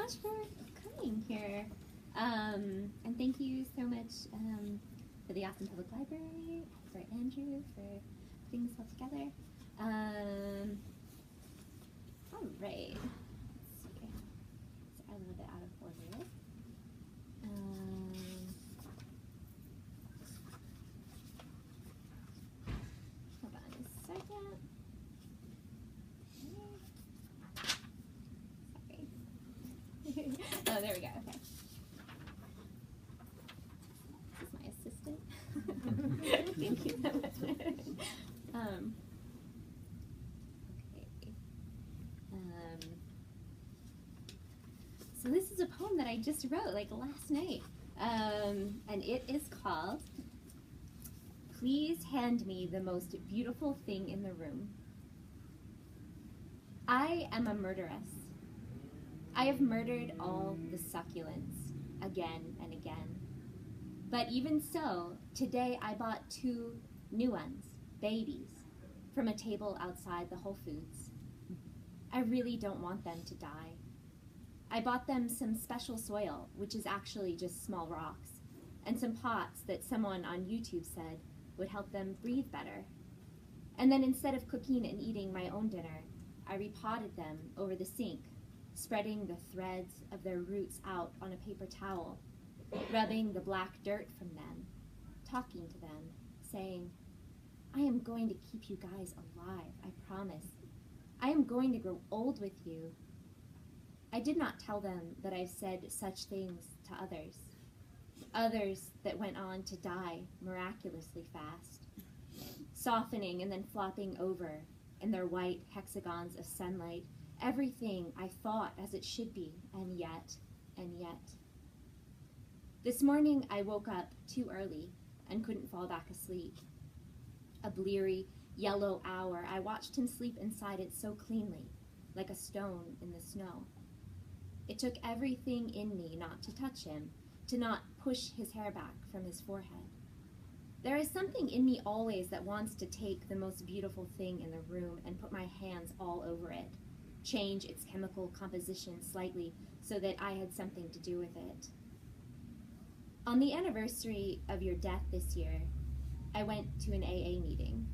much for coming here. And thank you so much for the Austin Public Library, for Andrew, for putting this all together. All right. Let's see. So I'm a little bit out of order. Hold on a second. Sorry. Oh, there we go. Okay. This is my assistant. Thank you so much. So this is a poem that I just wrote like last night, and it is called "Please Hand Me the Most Beautiful Thing in the Room." I am a murderess. I have murdered all the succulents again and again. But even so, today I bought 2 new ones, babies, from a table outside the Whole Foods. I really don't want them to die. I bought them some special soil, which is actually just small rocks, and some pots that someone on YouTube said would help them breathe better. And then instead of cooking and eating my own dinner, I repotted them over the sink, spreading the threads of their roots out on a paper towel, rubbing the black dirt from them, talking to them, saying, "I am going to keep you guys alive, I promise. I am going to grow old with you." I did not tell them that I've said such things to others that went on to die miraculously fast, softening and then flopping over in their white hexagons of sunlight, everything I thought as it should be, and yet. This morning I woke up too early and couldn't fall back asleep. A bleary, yellow hour, I watched him sleep inside it so cleanly, like a stone in the snow. It took everything in me not to touch him, to not push his hair back from his forehead. There is something in me always that wants to take the most beautiful thing in the room and put my hands all over it, change its chemical composition slightly so that I had something to do with it. On the anniversary of your death this year, I went to an AA meeting.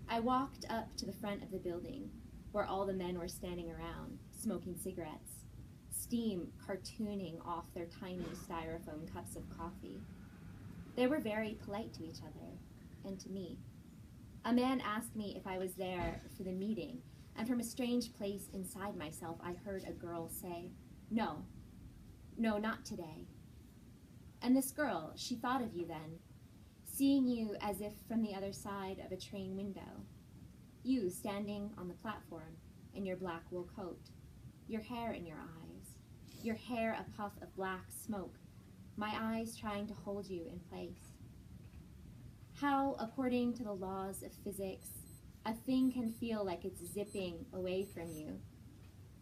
I walked up to the front of the building where all the men were standing around, smoking cigarettes, steam cartooning off their tiny styrofoam cups of coffee. They were very polite to each other and to me. A man asked me if I was there for the meeting, and from a strange place inside myself, I heard a girl say, no, not today. And this girl, she thought of you then, seeing you as if from the other side of a train window. You standing on the platform in your black wool coat, your hair in your eyes, your hair a puff of black smoke, my eyes trying to hold you in place. How, according to the laws of physics, a thing can feel like it's zipping away from you,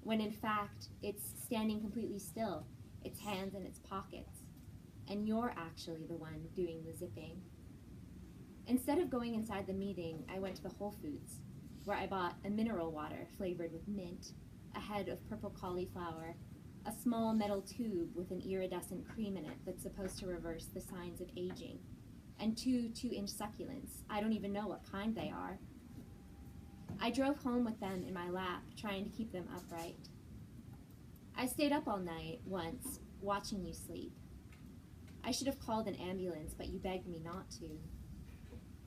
when in fact it's standing completely still, its hands in its pockets, and you're actually the one doing the zipping. Instead of going inside the meeting, I went to the Whole Foods, where I bought a mineral water flavored with mint, a head of purple cauliflower, a small metal tube with an iridescent cream in it that's supposed to reverse the signs of aging, and 2 2-inch succulents. I don't even know what kind they are. I drove home with them in my lap, trying to keep them upright. I stayed up all night once, watching you sleep. I should have called an ambulance, but you begged me not to.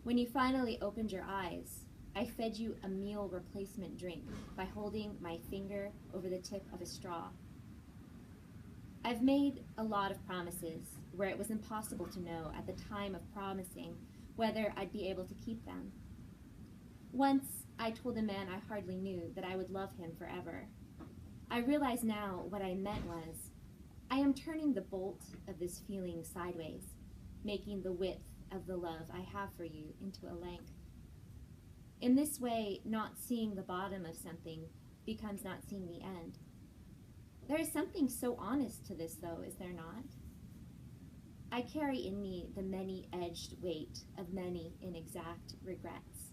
When you finally opened your eyes, I fed you a meal replacement drink by holding my finger over the tip of a straw. I've made a lot of promises where it was impossible to know at the time of promising whether I'd be able to keep them. Once, I told a man I hardly knew that I would love him forever. I realize now what I meant was, I am turning the bolt of this feeling sideways, making the width of the love I have for you into a length. In this way, not seeing the bottom of something becomes not seeing the end. There is something so honest to this, though, is there not? I carry in me the many-edged weight of many inexact regrets.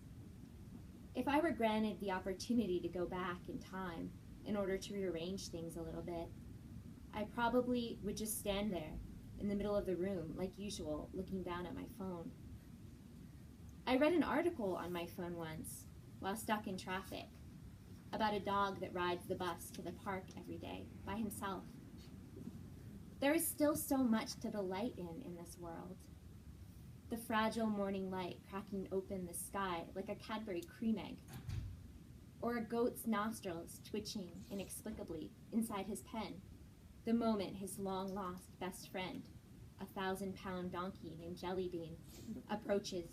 If I were granted the opportunity to go back in time in order to rearrange things a little bit, I probably would just stand there in the middle of the room, like usual, looking down at my phone. I read an article on my phone once, while stuck in traffic, about a dog that rides the bus to the park every day by himself. There is still so much to delight in this world. The fragile morning light cracking open the sky like a Cadbury cream egg, or a goat's nostrils twitching inexplicably inside his pen the moment his long-lost best friend, a 1,000-pound donkey named Jellybean, approaches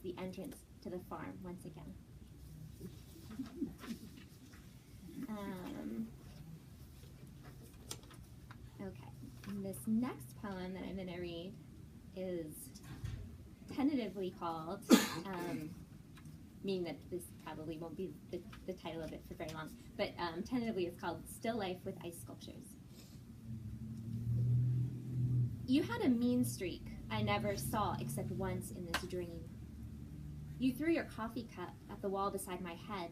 the entrance to the farm once again. Okay, and this next poem that I'm going to read is tentatively called, meaning that this probably won't be the title of it for very long, but tentatively it's called Still Life with Ice Sculptures. You had a mean streak I never saw except once in this dream. You threw your coffee cup at the wall beside my head,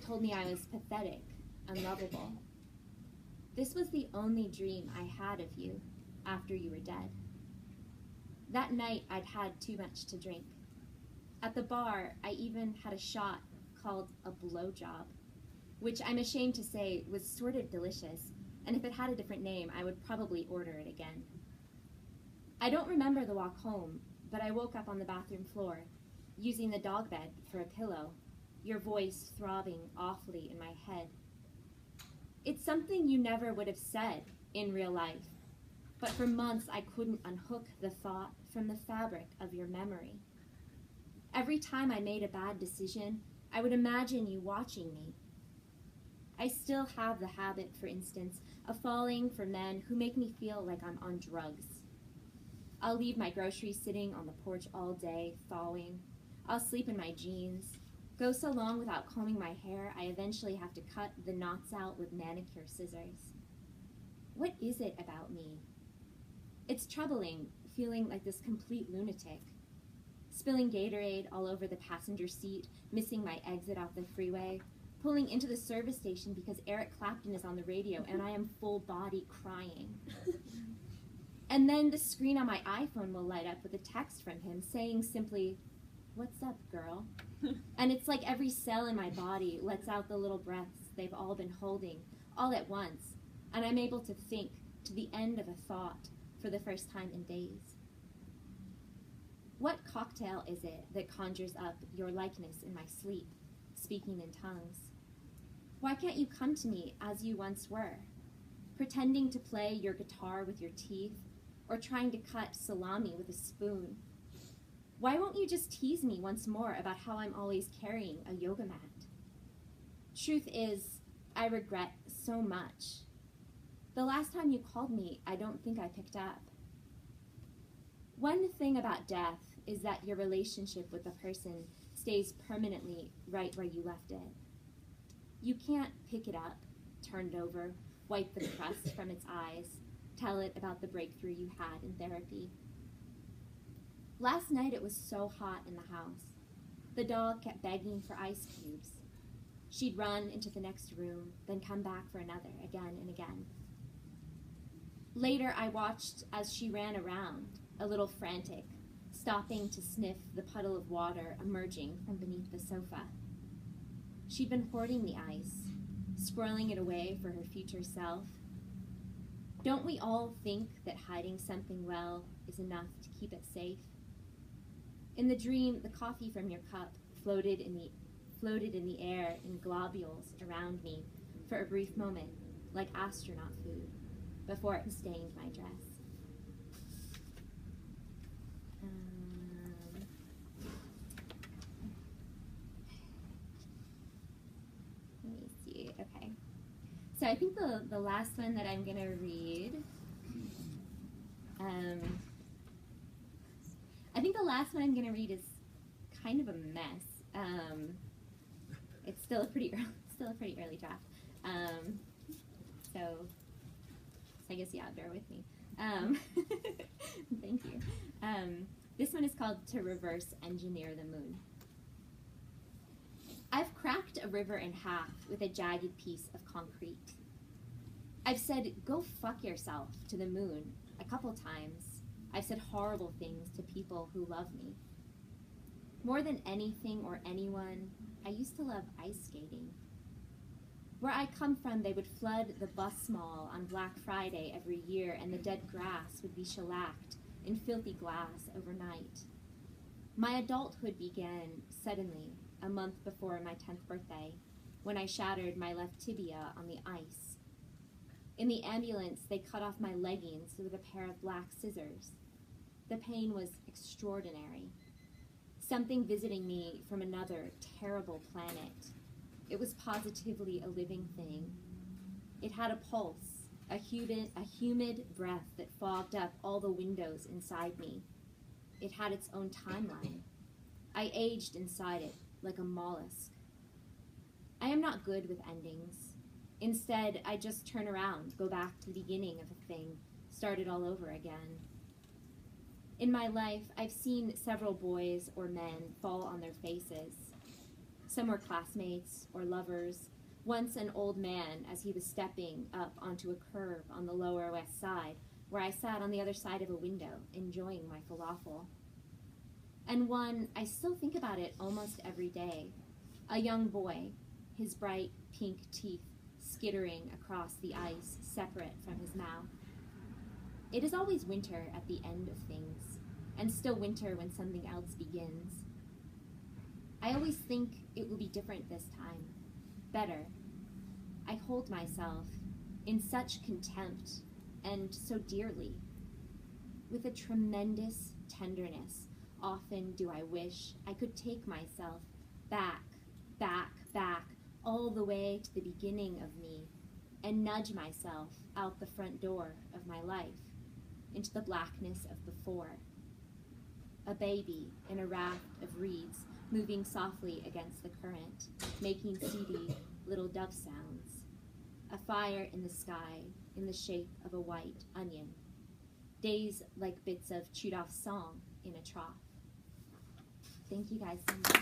told me I was pathetic, unlovable. This was the only dream I had of you after you were dead. That night, I'd had too much to drink. At the bar, I even had a shot called a blowjob, which I'm ashamed to say was sort of delicious, and if it had a different name, I would probably order it again. I don't remember the walk home, but I woke up on the bathroom floor, using the dog bed for a pillow, your voice throbbing awfully in my head. It's something you never would have said in real life, but for months I couldn't unhook the thought from the fabric of your memory. Every time I made a bad decision, I would imagine you watching me. I still have the habit, for instance, of falling for men who make me feel like I'm on drugs. I'll leave my groceries sitting on the porch all day, thawing. I'll sleep in my jeans, go so long without combing my hair I eventually have to cut the knots out with manicure scissors. What is it about me? It's troubling, feeling like this complete lunatic. Spilling Gatorade all over the passenger seat, missing my exit off the freeway, pulling into the service station because Eric Clapton is on the radio and I am full body crying. And then the screen on my iPhone will light up with a text from him saying simply, "What's up, girl?" And it's like every cell in my body lets out the little breaths they've all been holding, all at once, and I'm able to think to the end of a thought for the first time in days. What cocktail is it that conjures up your likeness in my sleep, speaking in tongues? Why can't you come to me as you once were, pretending to play your guitar with your teeth, or trying to cut salami with a spoon? Why won't you just tease me once more about how I'm always carrying a yoga mat? Truth is, I regret so much. The last time you called me, I don't think I picked up. One thing about death is that your relationship with the person stays permanently right where you left it. You can't pick it up, turn it over, wipe the crust from its eyes, tell it about the breakthrough you had in therapy. Last night it was so hot in the house. The dog kept begging for ice cubes. She'd run into the next room, then come back for another, again and again. Later I watched as she ran around, a little frantic, stopping to sniff the puddle of water emerging from beneath the sofa. She'd been hoarding the ice, squirreling it away for her future self. Don't we all think that hiding something well is enough to keep it safe? In the dream, the coffee from your cup floated in the air in globules around me for a brief moment, like astronaut food, before it stained my dress. Let me see, okay. So I think the last one that I'm gonna read, is kind of a mess. It's still a pretty early draft. So I guess, yeah, bear with me. Thank you. This one is called To Reverse Engineer the Moon. I've cracked a river in half with a jagged piece of concrete. I've said, go fuck yourself to the moon a couple times. I've said horrible things to people who love me. More than anything or anyone, I used to love ice skating. Where I come from, they would flood the bus mall on Black Friday every year, and the dead grass would be shellacked in filthy glass overnight. My adulthood began suddenly, a month before my 10th birthday, when I shattered my left tibia on the ice. In the ambulance, they cut off my leggings with a pair of black scissors. The pain was extraordinary. Something visiting me from another terrible planet. It was positively a living thing. It had a pulse, a humid breath that fogged up all the windows inside me. It had its own timeline. I aged inside it like a mollusk. I am not good with endings. Instead, I just turn around, go back to the beginning of a thing, start it all over again. In my life, I've seen several boys or men fall on their faces. Some were classmates or lovers. Once an old man as he was stepping up onto a curb on the Lower West Side, where I sat on the other side of a window, enjoying my falafel. And one, I still think about it almost every day. A young boy, his bright pink teeth skittering across the ice, separate from his mouth. It is always winter at the end of things, and still winter when something else begins. I always think it will be different this time, better. I hold myself in such contempt and so dearly. With a tremendous tenderness, often do I wish I could take myself back, all the way to the beginning of me, and nudge myself out the front door of my life, into the blackness of before. A baby in a raft of reeds, moving softly against the current, making seedy little dove sounds. A fire in the sky, in the shape of a white onion. Days like bits of chewed off song in a trough. Thank you guys so much.